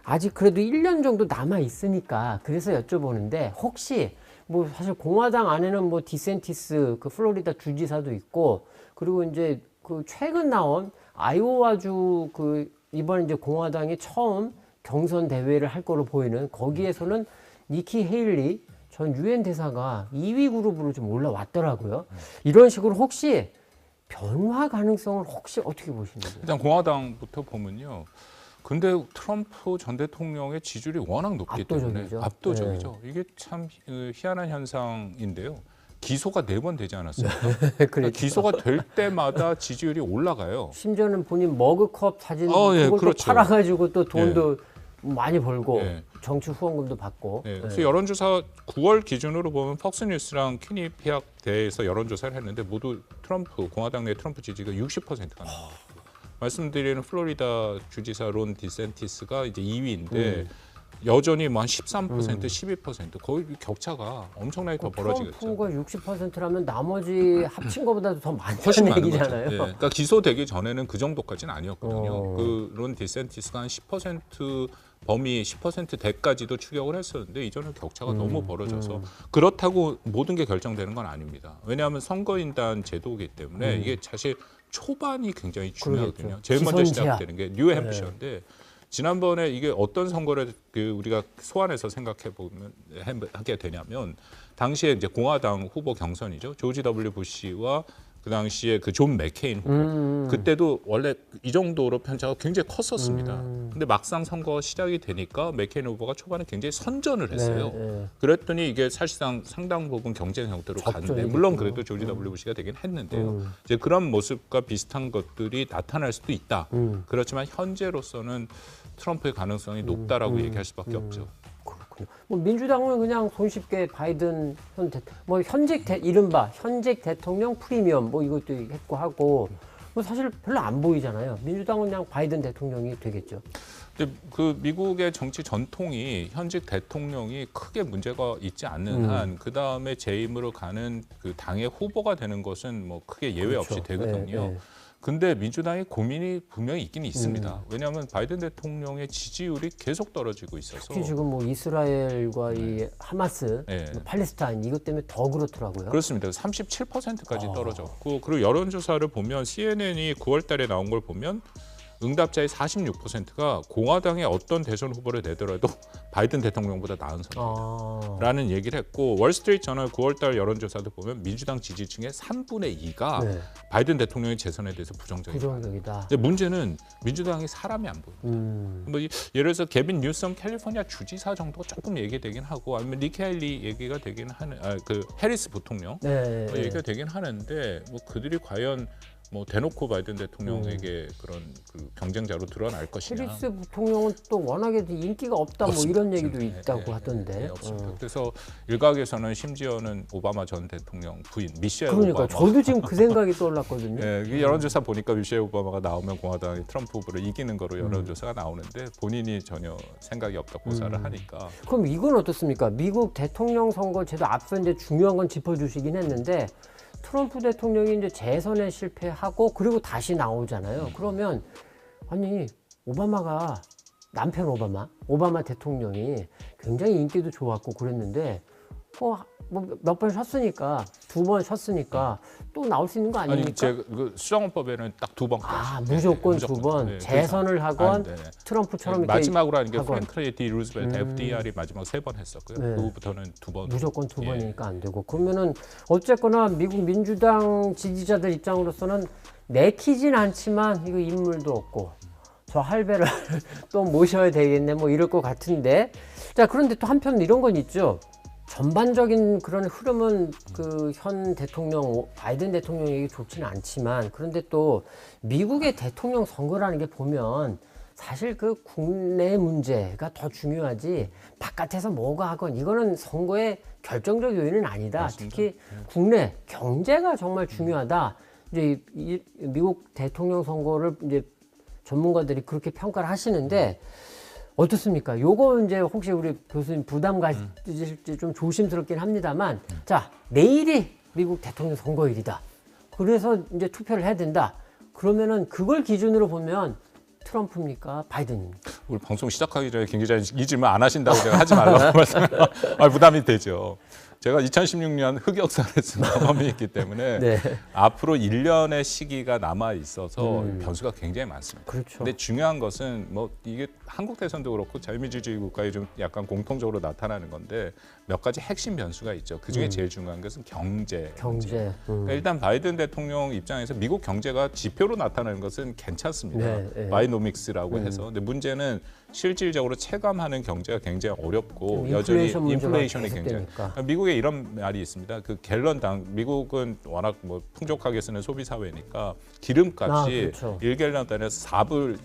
아직 그래도 1년 정도 남아 있으니까 그래서 여쭤보는데 혹시 뭐 사실 공화당 안에는 뭐 디센티스 그 플로리다 주지사도 있고 그리고 이제 그 최근 나온 아이오와주 그 이번 이제 공화당이 처음 경선 대회를 할 거로 보이는 거기에서는 니키 헤일리 전 유엔 대사가 2위 그룹으로 좀 올라왔더라고요. 이런 식으로 혹시 변화 가능성을 혹시 어떻게 보시는지? 일단 공화당부터 보면요. 근데 트럼프 전 대통령의 지지율이 워낙 높기 때문에 압도적이죠. 네. 이게 참 희한한 현상인데요. 기소가 4번 되지 않았습니까? 그러니까 기소가 될 때마다 지지율이 올라가요. 심지어는 본인 머그컵 사진 예, 그걸 그렇죠. 또 팔아가지고 또 돈도 많이 벌고 정치 후원금도 받고. 그래서 여론조사 9월 기준으로 보면 퍽스뉴스랑 키니피악 대에서 여론조사를 했는데 모두 트럼프 공화당 내 트럼프 지지가 60%가 나옵니다. 말씀드리는 플로리다 주지사 론 디센티스가 이제 2위인데 여전히 뭐 한 13%, 12% 거의 격차가 엄청나게 더 벌어지겠죠. 트럼프가 60%라면 나머지 합친 것보다도 더 많다는 얘기잖아요. 네. 그러니까 기소되기 전에는 그 정도까지는 아니었거든요. 그 론 디센티스가 한 10% 범위 10%대까지도 추격을 했었는데 이전에 격차가 너무 벌어져서 그렇다고 모든 게 결정되는 건 아닙니다. 왜냐하면 선거인단 제도이기 때문에 이게 사실 초반이 굉장히 중요하거든요. 그러겠죠. 제일 먼저 시작되는 게 뉴햄프셔인데 지난번에 이게 어떤 선거를 우리가 소환해서 생각해 보면 하게 되냐면 당시에 이제 공화당 후보 경선이죠. 조지 W 부시와 그 당시에 그 존 맥케인 후보 그때도 원래 이 정도로 편차가 굉장히 컸었습니다. 근데 막상 선거가 시작이 되니까 맥케인 후보가 초반에 굉장히 선전을 했어요. 그랬더니 이게 사실상 상당 부분 경쟁 형태로 갔는데 물론 그래도 조지 W 부시가 되긴 했는데요. 이제 그런 모습과 비슷한 것들이 나타날 수도 있다. 그렇지만 현재로서는 트럼프의 가능성이 높다라고 얘기할 수밖에 없죠. 그렇군요. 뭐 민주당은 그냥 손쉽게 바이든 뭐 이른바 현직 대통령 프리미엄 뭐 이것도 했고 하고 뭐 사실 별로 안 보이잖아요. 민주당은 그냥 바이든 대통령이 되겠죠. 근데 그 미국의 정치 전통이 현직 대통령이 크게 문제가 있지 않는 한 그 다음에 재임으로 가는 그 당의 후보가 되는 것은 뭐 크게 예외 없이 그렇죠. 되거든요. 네, 네. 근데 민주당이 고민이 분명히 있긴 있습니다. 왜냐하면 바이든 대통령의 지지율이 계속 떨어지고 있어서 특히 지금 뭐 이스라엘과 이 하마스, 네. 뭐 팔레스타인 이것 때문에 더 그렇더라고요. 그렇습니다. 37%까지 떨어졌고 그리고 여론조사를 보면 CNN이 9월 달에 나온 걸 보면 응답자의 46%가 공화당의 어떤 대선 후보를 내더라도 바이든 대통령보다 나은 선택이라는 얘기를 했고 월스트리트 저널 9월 달 여론조사도 보면 민주당 지지층의 3분의 2가 네. 바이든 대통령의 재선에 대해서 부정적이다. 부정적이다. 근데 문제는 민주당이 사람이 안 보여요. 뭐 예를 들어서 게빈 뉴섬 캘리포니아 주지사 정도가 조금 얘기되긴 하고 아니면 니키 헤일리 얘기가 되긴 하는 그 해리스 부통령 네, 네. 얘기가 되긴 하는데 뭐 그들이 과연 뭐 대놓고 바이든 대통령에게 그런 그 경쟁자로 드러날 것이냐. 해리스 부통령은 또 워낙에 인기가 없다 뭐 이런 얘기도 있다고 하던데. 없습니다. 그래서 일각에서는 심지어는 오바마 전 대통령 부인 미셸 그러니까 오바마. 저도 지금 그 생각이 떠올랐거든요. 그 여론조사 보니까 미셸 오바마가 나오면 공화당이 트럼프 후보를 이기는 거로 여론조사가 나오는데 본인이 전혀 생각이 없다 고사를 하니까. 그럼 이건 어떻습니까? 미국 대통령 선거 제도 앞서 이제 중요한 건 짚어주시긴 했는데 트럼프 대통령이 이제 재선에 실패하고 그리고 다시 나오잖아요. 그러면 아니 오바마가 남편 오바마 대통령이 굉장히 인기도 좋았고 그랬는데 뭐 몇 번 쉬었으니까 2번 쉬었으니까 또 나올 수 있는 거 아닙니까? 아니 제 그 수정헌법에는 딱 2번. 무조건 2번 재선을 하건 트럼프처럼 이렇게 마지막으로 하는 게 하건. 프랭클린 D 루즈벨트 FDR이 마지막 3번 했었고요. 네. 그 후부터는 2번. 무조건 2번이니까 안 되고 그러면은 어쨌거나 미국 민주당 지지자들 입장으로서는 내키진 않지만 이거 인물도 없고 저 할배를 또 모셔야 되겠네 뭐 이럴 것 같은데 자 그런데 또 한편 이런 건 있죠. 전반적인 그런 흐름은 그 현 대통령 바이든 대통령에게 좋지는 않지만 그런데 또 미국의 대통령 선거라는 게 보면 사실 그 국내 문제가 더 중요하지 바깥에서 뭐가 하건 이거는 선거의 결정적 요인은 아니다. 맞습니다. 특히 국내 경제가 정말 중요하다. 이제 이 미국 대통령 선거를 이제 전문가들이 그렇게 평가를 하시는데 어떻습니까? 요거 이제 혹시 우리 교수님 부담 가질지 좀 조심스럽긴 합니다만 자 내일이 미국 대통령 선거일이다. 그래서 이제 투표를 해야 된다. 그러면은 그걸 기준으로 보면 트럼프입니까? 바이든입니까? 우리 방송 시작하기 전에 김 기자님 이 질문 안 하신다고 제가 하지 말라고 말씀을 부담이 되죠. 제가 2016년 흑역사를 쓴 경험이 있기 때문에 네. 앞으로 1년의 시기가 남아 있어서 변수가 굉장히 많습니다. 그렇죠. 근데 중요한 것은 뭐 이게 한국 대선도 그렇고 자유민주주의 국가에 좀 약간 공통적으로 나타나는 건데 몇 가지 핵심 변수가 있죠. 그중에 제일 중요한 것은 경제. 그러니까 일단 바이든 대통령 입장에서 미국 경제가 지표로 나타나는 것은 괜찮습니다. 네, 네. 바이노믹스라고 해서. 근데 문제는 실질적으로 체감하는 경제가 굉장히 어렵고 여전히 인플레이션이 굉장히 미국에 이런 말이 있습니다. 그 갤런당 미국은 워낙 뭐 풍족하게 쓰는 소비 사회니까 기름값이 그렇죠. 1갤런당에서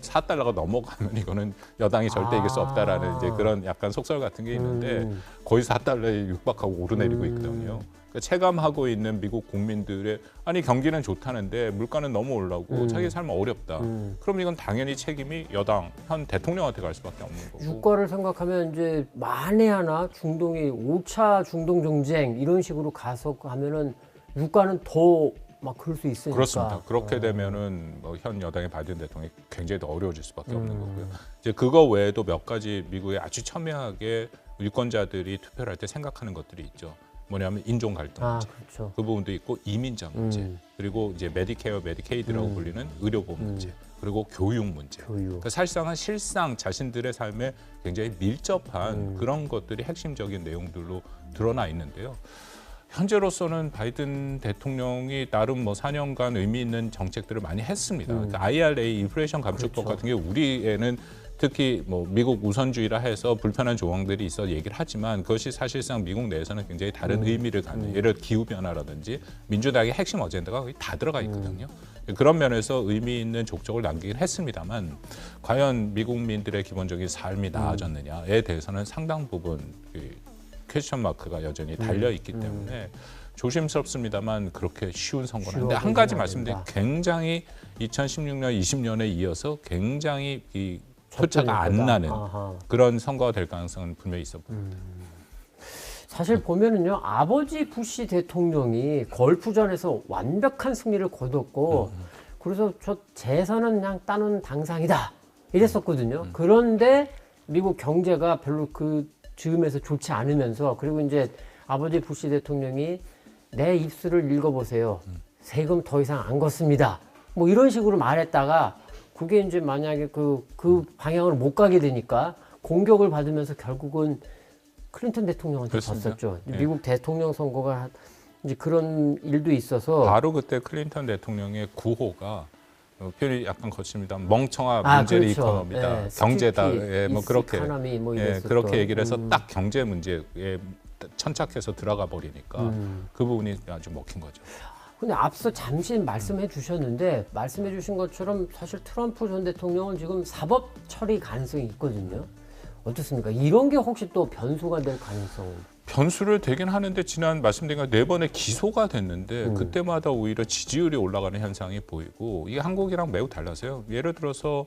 4달러가 넘어가면 이거는 여당이 절대 이길 수 없다라는 이제 그런 약간 속설 같은 게 있는데 거의 4달러에 육박하고 오르내리고 있거든요. 그러니까 체감하고 있는 미국 국민들의 아니 경기는 좋다는데 물가는 너무 올라오고 자기 삶은 어렵다. 그럼 이건 당연히 책임이 여당 현 대통령한테 갈 수밖에 없는 거고. 유가를 생각하면 이제 만에 하나 중동이 5차 중동 정쟁 이런 식으로 가서 하면은 유가는 더 막 그럴 수 있으니까. 그렇습니다. 그렇게 되면은 뭐 현 여당의 바이든 대통령이 굉장히 더 어려워질 수밖에 없는 거고요. 이제 그거 외에도 몇 가지 미국에 아주 첨예하게 유권자들이 투표를 할 때 생각하는 것들이 있죠. 뭐냐면 인종 갈등 문제, 그렇죠. 그 부분도 있고 이민자 문제, 그리고 이제 메디케어, 메디케이드라고 불리는 의료보험 문제, 그리고 교육 문제. 그러니까 사실상은 실상 자신들의 삶에 굉장히 밀접한 그런 것들이 핵심적인 내용들로 드러나 있는데요. 현재로서는 바이든 대통령이 나름 뭐 4년간 의미 있는 정책들을 많이 했습니다. 그러니까 IRA, 인플레이션 감축법 그렇죠. 같은 게 우리에는 특히 뭐 미국 우선주의라 해서 불편한 조항들이 있어 얘기를 하지만 그것이 사실상 미국 내에서는 굉장히 다른 의미를 갖는 예를 들어 기후 변화라든지 민주당의 핵심 어젠다가 거의 다 들어가 있거든요. 그런 면에서 의미 있는 족적을 남기긴 했습니다만 과연 미국민들의 기본적인 삶이 나아졌느냐에 대해서는 상당 부분 퀘스천 마크가 여전히 달려 있기 때문에 조심스럽습니다만 그렇게 쉬운 선거는 아닌데 한 가지 말씀드리면 굉장히 2016년, 20년에 이어서 굉장히 이 표차가 안 졌다니까. 나는 아하. 그런 선거가 될 가능성은 분명히 있어 보입니다. 사실 보면은요, 아버지 부시 대통령이 걸프전에서 완벽한 승리를 거뒀고, 그래서 저 재선은 그냥 따놓은 당상이다 이랬었거든요. 그런데 미국 경제가 별로 그 즈음에서 좋지 않으면서, 그리고 이제 아버지 부시 대통령이 내 입술을 읽어보세요. 세금 더 이상 안 걷습니다. 뭐 이런 식으로 말했다가 그게 이제 만약에 그 방향으로 못 가게 되니까 공격을 받으면서 결국은 클린턴 대통령한테 그렇습니다. 졌었죠. 예. 미국 대통령 선거가 이제 그런 일도 있어서 바로 그때 클린턴 대통령의 구호가 표현이 약간 거칩니다. 멍청한 아, 문제는 그렇죠. 이코노미다, 예, 경제다, 스티키, 예, 뭐 그렇게 이코노미 뭐 예, 이랬었던. 그렇게 얘기를 해서 딱 경제 문제에 천착해서 들어가 버리니까 그 부분이 아주 먹힌 거죠. 근데 앞서 잠시 말씀해 주셨는데 말씀해 주신 것처럼 사실 트럼프 전 대통령은 지금 사법 처리 가능성이 있거든요. 어떻습니까? 이런 게 혹시 또 변수가 될 가능성은? 변수를 되긴 하는데 지난 말씀드린 것 4번의 기소가 됐는데 그때마다 오히려 지지율이 올라가는 현상이 보이고 이게 한국이랑 매우 달라서요. 예를 들어서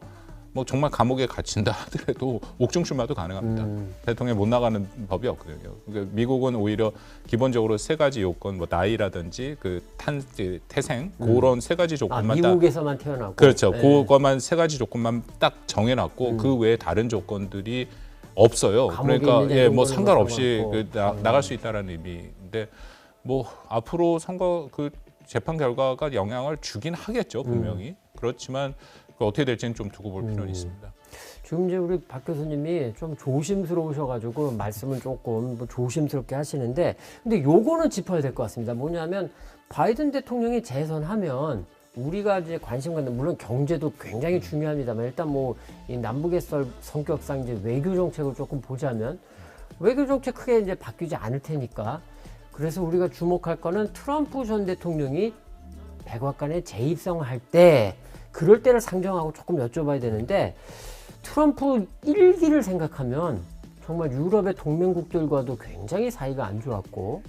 뭐 정말 감옥에 갇힌다 하더라도 옥중 출마도 가능합니다. 대통령이 못 나가는 법이 없거든요. 그러니까 미국은 오히려 기본적으로 3가지 요건, 뭐 나이라든지 태생 그런 3가지 조건만 딱 미국에서만 태어나고 그렇죠. 예. 그것만 3가지 조건만 딱 정해놨고 그 외에 다른 조건들이 없어요. 감옥에 그러니까 있느냐 예, 이런 뭐 거는 상관없이 상관없고. 나갈 수 있다라는 의미인데 뭐 앞으로 선거 그 재판 결과가 영향을 주긴 하겠죠 분명히. 그렇지만 그 어떻게 될지는 좀 두고 볼 필요는 있습니다. 지금 이제 우리 박 교수님이 좀 조심스러우셔가지고 말씀을 조금 뭐 조심스럽게 하시는데, 근데 요거는 짚어야 될 것 같습니다. 뭐냐면 바이든 대통령이 재선하면 우리가 이제 관심 갖는, 물론 경제도 굉장히 중요합니다만 일단 뭐 이 남북의 썰 성격상 이제 외교 정책을 조금 보자면 외교 정책 크게 이제 바뀌지 않을 테니까, 그래서 우리가 주목할 거는 트럼프 전 대통령이 백악관에 재입성할 때 그럴 때를 상정하고 조금 여쭤봐야 되는데, 트럼프 1기를 생각하면 정말 유럽의 동맹국들과도 굉장히 사이가 안 좋았고,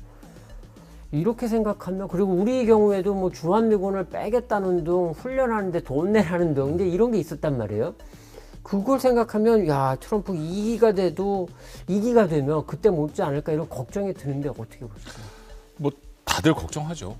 이렇게 생각하면, 그리고 우리 경우에도 뭐 주한미군을 빼겠다는 등 훈련하는데 돈 내라는 등 이제 이런 게 있었단 말이에요. 그걸 생각하면 야, 트럼프 2기가 되면 그때 못지 않을까 이런 걱정이 드는데 어떻게 보실까요? 뭐 다들 걱정하죠.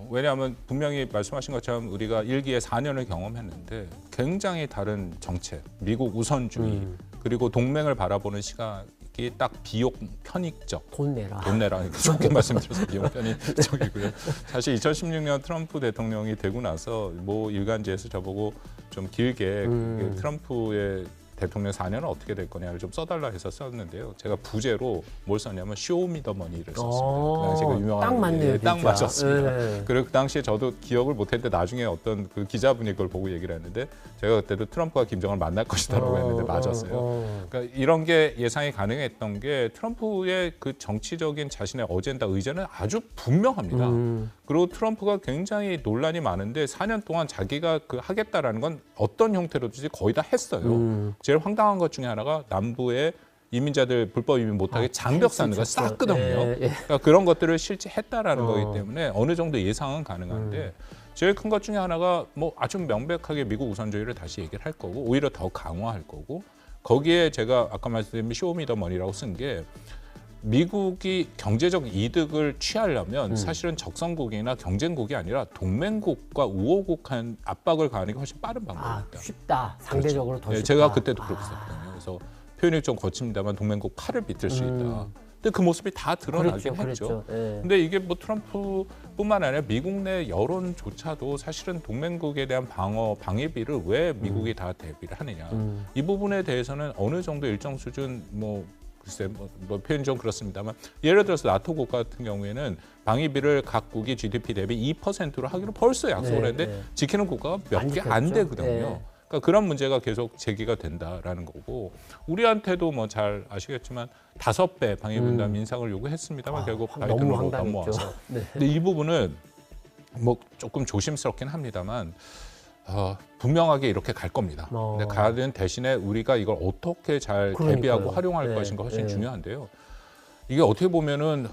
왜냐하면 분명히 말씀하신 것처럼 우리가 1기에 4년을 경험했는데 굉장히 다른 정책, 미국 우선주의 그리고 동맹을 바라보는 시각이 딱 비용 편익적. 돈 내라. 이렇게 좋게 말씀드려서 비용 편익적이고요. 사실 2016년 트럼프 대통령이 되고 나서 뭐 일간지에서 저보고 좀 길게 그 트럼프의 대통령 4년은 어떻게 될 거냐를 좀 써달라 해서 썼는데요. 제가 부제로 뭘 썼냐면 쇼미더머니를 썼습니다. 그 당시에 그 유명한 딱 맞네요. 딱 진짜. 맞췄습니다. 네. 그리고 그 당시에 저도 기억을 못했는데 나중에 어떤 그 기자분이 그걸 보고 얘기를 했는데 제가 그때도 트럼프가 김정은을 만날 것이다라고 했는데 맞았어요. 그러니까 이런 게 예상이 가능했던 게 트럼프의 그 정치적인 자신의 어젠다 의제는 아주 분명합니다. 그리고 트럼프가 굉장히 논란이 많은데 4년 동안 자기가 그 하겠다라는 건 어떤 형태로든지 거의 다 했어요. 제일 황당한 것 중에 하나가 남부의 이민자들 불법 이민 못하게 장벽 쌓는 거 쌌거든요. 그러니까 그런 것들을 실제 했다라는 거기 때문에 어느 정도 예상은 가능한데 제일 큰 것 중에 하나가 뭐 아주 명백하게 미국 우선주의를 다시 얘기를 할 거고 오히려 더 강화할 거고 거기에 제가 아까 말씀드린 쇼미더머니라고 쓴 게 미국이 경제적 이득을 취하려면 사실은 적성국이나 경쟁국이 아니라 동맹국과 우호국한 압박을 가하는 게 훨씬 빠른 방법입니다. 쉽다. 상대적으로 그렇죠. 더 쉽다. 제가 그때도 그렇게 썼거든요. 그래서 표현이 좀 거칩니다만 동맹국 팔을 비틀 수 있다. 근데 그 모습이 다 드러나긴 했죠. 근데 이게 뭐 트럼프뿐만 아니라 미국 내 여론조차도 사실은 동맹국에 대한 방위비를 왜 미국이 다 대비를 하느냐. 이 부분에 대해서는 어느 정도 일정 수준 글쎄 뭐 표현이 좀 그렇습니다만 예를 들어서 나토 국가 같은 경우에는 방위비를 각국이 GDP 대비 2%로 하기로 벌써 약속을 했는데 지키는 국가가 몇 개 안 되거든요. 그러니까 그런 문제가 계속 제기가 된다라는 거고 우리한테도 뭐 잘 아시겠지만 5배 방위분담 인상을 요구했습니다만 결국 바이든으로 넘어와서. 근데 이 부분은 뭐 조금 조심스럽긴 합니다만 분명하게 이렇게 갈 겁니다. 근데 가는 대신에 우리가 이걸 어떻게 잘 대비하고 활용할 것인가 훨씬 중요한데요. 이게 어떻게 보면은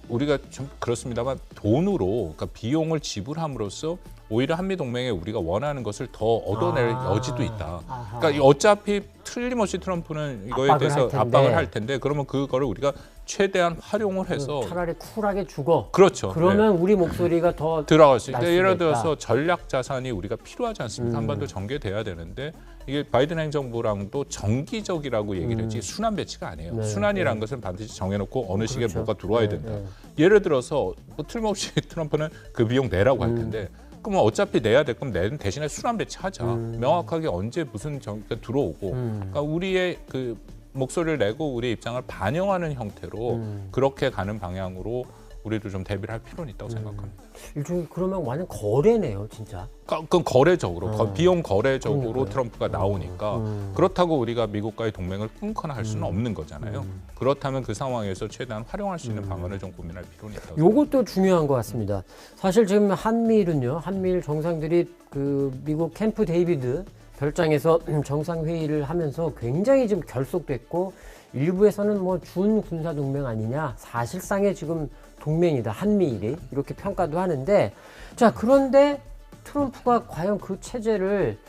우리가 좀 그렇습니다만 돈으로 그러니까 비용을 지불함으로써 오히려 한미 동맹에 우리가 원하는 것을 더 얻어낼 여지도 있다. 아하. 그러니까 어차피 틀림없이 트럼프는 이거에 압박을 대해서 할 텐데. 압박을 할 텐데 그러면 그거를 우리가 최대한 활용을 해서 차라리 쿨하게 주고 그렇죠. 그러면 우리 목소리가 더 들어갈 수 있다. 날 수가 예를 있다. 들어서 전략 자산이 우리가 필요하지 않습니까? 한반도 전개돼야 되는데 이게 바이든 행정부랑도 정기적이라고 얘기를 했지 순환 배치가 아니에요. 네, 순환이라는 것은 반드시 정해놓고 어느 시기에 그렇죠. 뭐가 들어와야 네, 된다. 네. 예를 들어서 뭐 틀림없이 트럼프는 그 비용 내라고 할 텐데 그럼 어차피 내야 될 거면 내는 대신에 순환 배치하자. 명확하게 언제 무슨 정기가 들어오고 그러니까 우리의 그 목소리를 내고 우리의 입장을 반영하는 형태로 그렇게 가는 방향으로 우리도 좀 대비를 할 필요는 있다고 생각합니다. 일종의 그러면 완전 거래네요, 진짜. 그건 거래적으로 비용 거래적으로 그러니까요. 트럼프가 나오니까 그렇다고 우리가 미국과의 동맹을 끊거나 할 수는 없는 거잖아요. 그렇다면 그 상황에서 최대한 활용할 수 있는 방안을 좀 고민할 필요는 있다고 생각합니다. 요것도 중요한 것 같습니다. 사실 지금 한미일은요, 한미일 정상들이 그 미국 캠프 데이비드 별장에서 정상회의를 하면서 굉장히 지금 결속됐고 일부에서는 뭐 준 군사 동맹 아니냐, 사실상의 지금 동맹이다, 한미일이 이렇게 평가도 하는데, 자 그런데 트럼프가 과연 그 체제를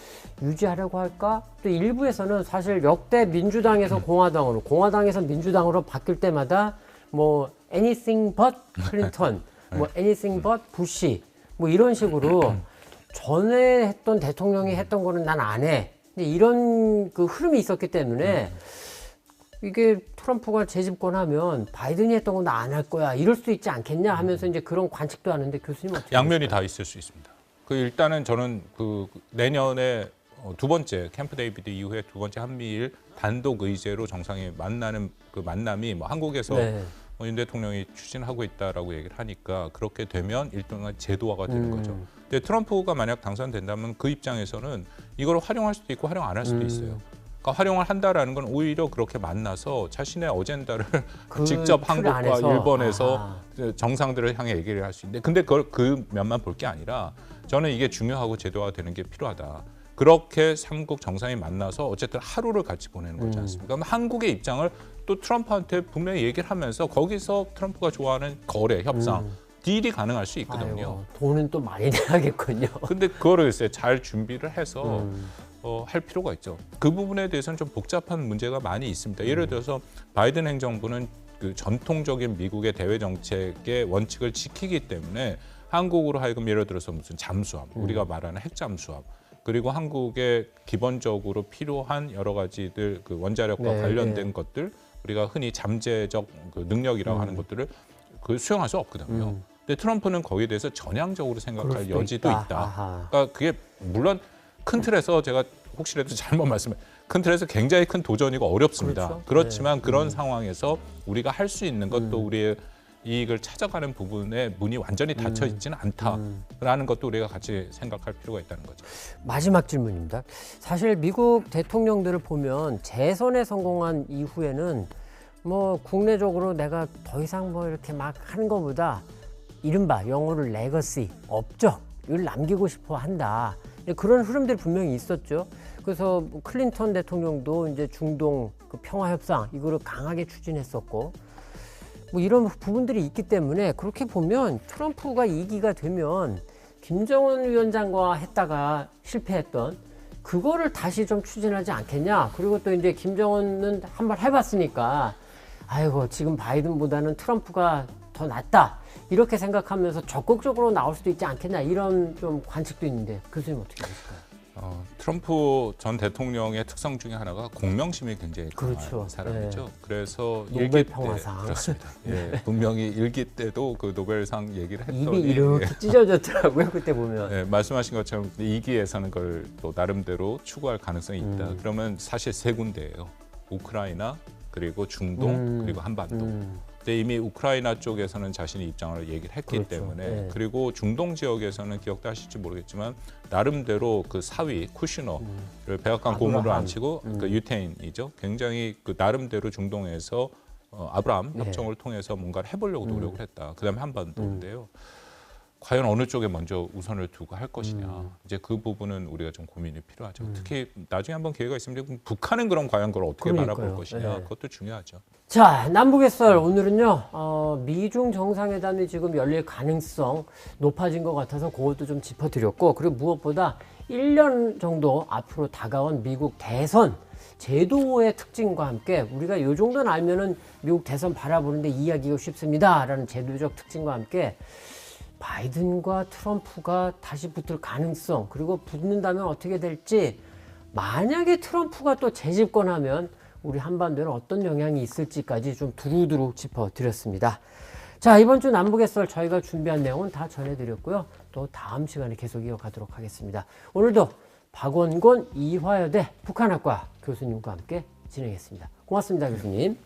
유지하려고 할까? 또 일부에서는 사실 역대 민주당에서 공화당으로, 공화당에서 민주당으로 바뀔 때마다 뭐 anything but 클린턴, 뭐 anything but 부시, 뭐 이런 식으로 전에 했던 대통령이 했던 거는 난 안 해. 근데 이런 그 흐름이 있었기 때문에 이게 트럼프가 재집권하면 바이든이 했던 건 나 안 할 거야. 이럴 수도 있지 않겠냐 하면서 이제 그런 관측도 하는데 교수님 어떻게 양면이 보실까요? 다 있을 수 있습니다. 그 일단은 저는 그 내년에 두 번째 캠프 데이비드 이후에 두 번째 한미일 단독 의제로 정상이 만나는 그 만남이 뭐 한국에서 네. 윤 대통령이 추진하고 있다라고 얘기를 하니까 그렇게 되면 일종의 제도화가 되는 거죠. 근데 트럼프가 만약 당선된다면 그 입장에서는 이걸 활용할 수도 있고 활용 안 할 수도 있어요. 그러니까 활용을 한다라는 건 오히려 그렇게 만나서 자신의 어젠다를 그 직접 틀 한국과 안에서. 일본에서 정상들을 향해 얘기를 할 수 있는데 근데 그걸 그 면만 볼 게 아니라 저는 이게 중요하고 제도화 되는 게 필요하다. 그렇게 삼국 정상이 만나서 어쨌든 하루를 같이 보내는 거지 않습니까? 그럼 한국의 입장을 또 트럼프한테 분명히 얘기를 하면서 거기서 트럼프가 좋아하는 거래, 협상, 딜이 가능할 수 있거든요. 아이고, 돈은 또 많이 내야겠군요. 근데 그거를 글쎄 잘 준비를 해서 할 필요가 있죠. 그 부분에 대해서는 좀 복잡한 문제가 많이 있습니다. 예를 들어서 바이든 행정부는 그 전통적인 미국의 대외 정책의 원칙을 지키기 때문에 한국으로 하여금 예를 들어서 무슨 잠수함, 우리가 말하는 핵잠수함, 그리고 한국에 기본적으로 필요한 여러 가지들 그 원자력과 네, 관련된 네. 것들 우리가 흔히 잠재적 그 능력이라고 하는 것들을 그 수용할 수 없거든요. 근데 트럼프는 거기에 대해서 전향적으로 생각할 그럴 수도 여지도 있다. 있다. 아하. 그러니까 그게 물론 큰 틀에서 제가 혹시라도 잘못 말씀해 큰 틀에서 굉장히 큰 도전이고 어렵습니다. 그렇죠. 그렇지만 그런 상황에서 우리가 할 수 있는 것도 우리의 이익을 찾아가는 부분에 문이 완전히 닫혀 있지는 않다라는 것도 우리가 같이 생각할 필요가 있다는 거죠. 마지막 질문입니다. 사실 미국 대통령들을 보면 재선에 성공한 이후에는 뭐 국내적으로 내가 더 이상 뭐 이렇게 막 하는 것보다 이른바 영어로 레거시, 업적을 남기고 싶어 한다. 그런 흐름들이 분명히 있었죠. 그래서 뭐 클린턴 대통령도 이제 중동 그 평화 협상 이거를 강하게 추진했었고 뭐 이런 부분들이 있기 때문에 그렇게 보면 트럼프가 2기가 되면 김정은 위원장과 했다가 실패했던 그거를 다시 좀 추진하지 않겠냐. 그리고 또 이제 김정은은 한번 해봤으니까 아이고 지금 바이든보다는 트럼프가 더 낫다. 이렇게 생각하면서 적극적으로 나올 수도 있지 않겠냐. 이런 좀 관측도 있는데 교수님 어떻게 보실까요? 트럼프 전 대통령의 특성 중에 하나가 공명심이 굉장히 강한 그렇죠. 사람이죠. 네. 그래서 노벨 일기 때 평화상. 그렇습니다. 예, 분명히 일기 때도 그 노벨상 얘기를 했더니 입이 이렇게 찢어졌더라고요. 그때 보면. 예, 말씀하신 것처럼 2기에서는 그걸 또 나름대로 추구할 가능성이 있다. 그러면 사실 세 군데예요. 우크라이나 그리고 중동 그리고 한반도. 근데 이미 우크라이나 쪽에서는 자신의 입장을 얘기를 했기 그렇죠. 때문에 네. 그리고 중동 지역에서는 기억도 하실지 모르겠지만 나름대로 그 사위 쿠시너를 백악관 고문으로 아브라함. 앉히고 그 유태인이죠. 굉장히 그 나름대로 중동에서 아브라함 네. 협정을 통해서 뭔가를 해보려고 노력을 했다. 그다음에 한반도인데요. 과연 어느 쪽에 먼저 우선을 두고 할 것이냐. 이제 그 부분은 우리가 좀 고민이 필요하죠. 특히 나중에 한번 기회가 있으면 북한은 그럼 과연 그걸 어떻게 그러니까요. 바라볼 것이냐. 네. 그것도 중요하죠. 자, 남북의설 오늘은요, 미중 정상회담이 지금 열릴 가능성 높아진 것 같아서 그것도 좀 짚어드렸고, 그리고 무엇보다 1년 정도 앞으로 다가온 미국 대선 제도의 특징과 함께 우리가 이 정도는 알면은 미국 대선 바라보는데 이해하기가 쉽습니다라는 제도적 특징과 함께 바이든과 트럼프가 다시 붙을 가능성, 그리고 붙는다면 어떻게 될지, 만약에 트럼프가 또 재집권하면 우리 한반도에는 어떤 영향이 있을지까지 좀 두루두루 짚어드렸습니다. 자, 이번 주 남북의 썰 저희가 준비한 내용은 다 전해드렸고요. 또 다음 시간에 계속 이어가도록 하겠습니다. 오늘도 박원곤 이화여대 북한학과 교수님과 함께 진행했습니다. 고맙습니다, 교수님.